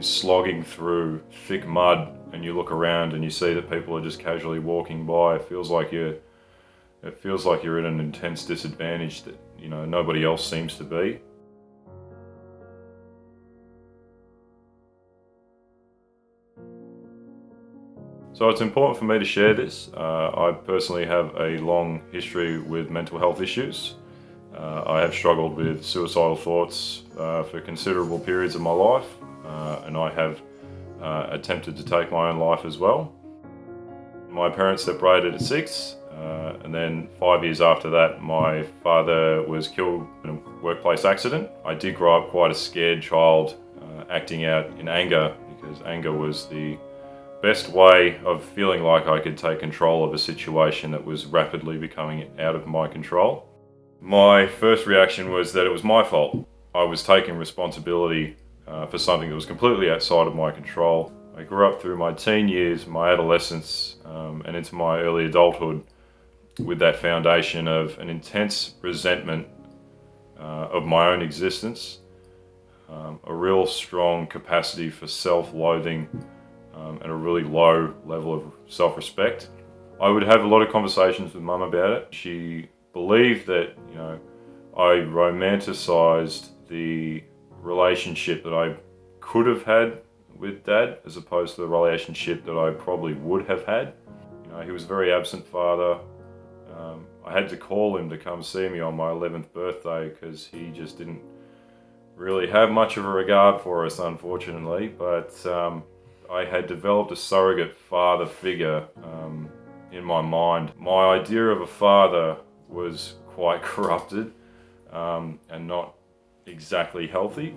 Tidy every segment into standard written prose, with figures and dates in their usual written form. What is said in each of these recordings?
slogging through thick mud and you look around and you see that people are just casually walking by, it feels like you're at an intense disadvantage that, nobody else seems to be. So it's important for me to share this. I personally have a long history with mental health issues. I have struggled with suicidal thoughts for considerable periods of my life, and I have attempted to take my own life as well. My parents separated at 6, and then 5 years after that, my father was killed in a workplace accident. I did grow up quite a scared child, acting out in anger, because anger was the best way of feeling like I could take control of a situation that was rapidly becoming out of my control. My first reaction was that it was my fault. I was taking responsibility for something that was completely outside of my control. I grew up through my teen years, my adolescence, and into my early adulthood with that foundation of an intense resentment of my own existence, a real strong capacity for self-loathing, and a really low level of self-respect. I would have a lot of conversations with Mum about it. She believed that, I romanticized the relationship that I could have had with Dad as opposed to the relationship that I probably would have had. He was a very absent father. I had to call him to come see me on my 11th birthday because he just didn't really have much of a regard for us, unfortunately. But I had developed a surrogate father figure in my mind. My idea of a father was quite corrupted and not exactly healthy.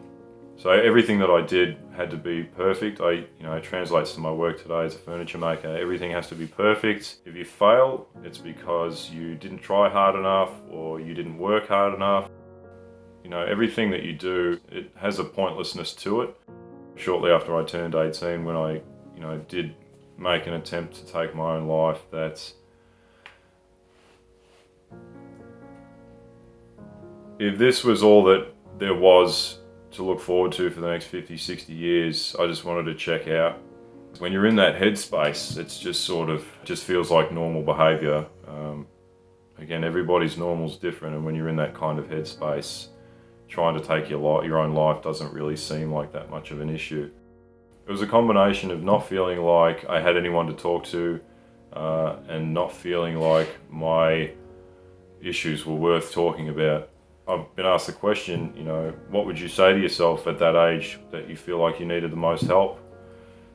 So everything that I did had to be perfect. It translates to my work today as a furniture maker. Everything has to be perfect. If you fail, it's because you didn't try hard enough or you didn't work hard enough. Everything that you do, it has a pointlessness to it. Shortly after I turned 18, when I, did make an attempt to take my own life, that if this was all that there was to look forward to for the next 50, 60 years, I just wanted to check out. When you're in that headspace, it's just feels like normal behavior. Again, everybody's normal's different, and when you're in that kind of headspace, trying to take your own life doesn't really seem like that much of an issue. It was a combination of not feeling like I had anyone to talk to and not feeling like my issues were worth talking about. I've been asked the question, what would you say to yourself at that age that you feel like you needed the most help?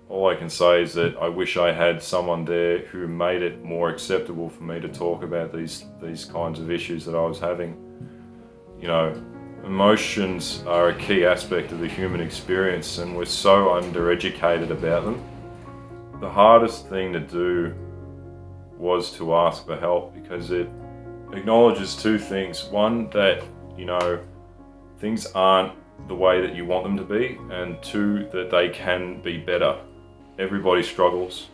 All I can say is that I wish I had someone there who made it more acceptable for me to talk about these kinds of issues that I was having. Emotions are a key aspect of the human experience, and we're so undereducated about them. The hardest thing to do was to ask for help because it acknowledges two things. One, that, things aren't the way that you want them to be, and two, that they can be better. Everybody struggles,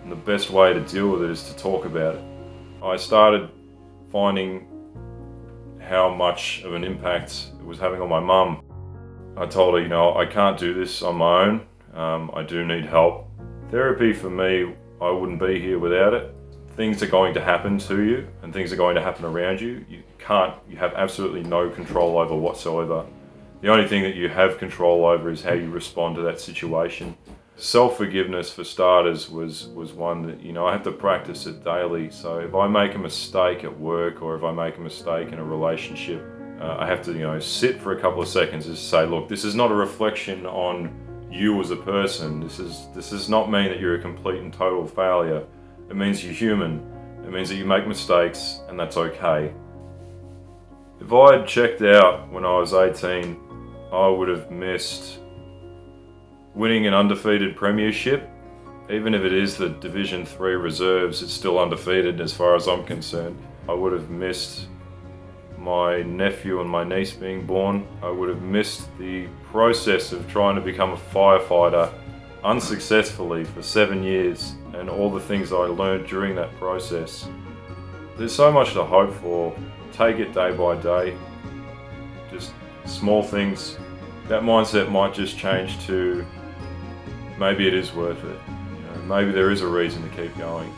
and the best way to deal with it is to talk about it. I started finding how much of an impact it was having on my mum. I told her, I can't do this on my own. I do need help. Therapy for me, I wouldn't be here without it. Things are going to happen to you and things are going to happen around you. You have absolutely no control over whatsoever. The only thing that you have control over is how you respond to that situation. Self-forgiveness, for starters, was one that, I have to practice it daily. So if I make a mistake at work or if I make a mistake in a relationship, I have to, sit for a couple of seconds and say, look, this is not a reflection on you as a person. This does not mean that you're a complete and total failure. It means you're human. It means that you make mistakes, and that's okay. If I had checked out when I was 18, I would have missed winning an undefeated premiership. Even if it is the Division 3 reserves, it's still undefeated as far as I'm concerned. I would have missed my nephew and my niece being born. I would have missed the process of trying to become a firefighter unsuccessfully for 7 years and all the things I learned during that process. There's so much to hope for. Take it day by day. Just small things. That mindset might just change to maybe it is worth it. Maybe there is a reason to keep going.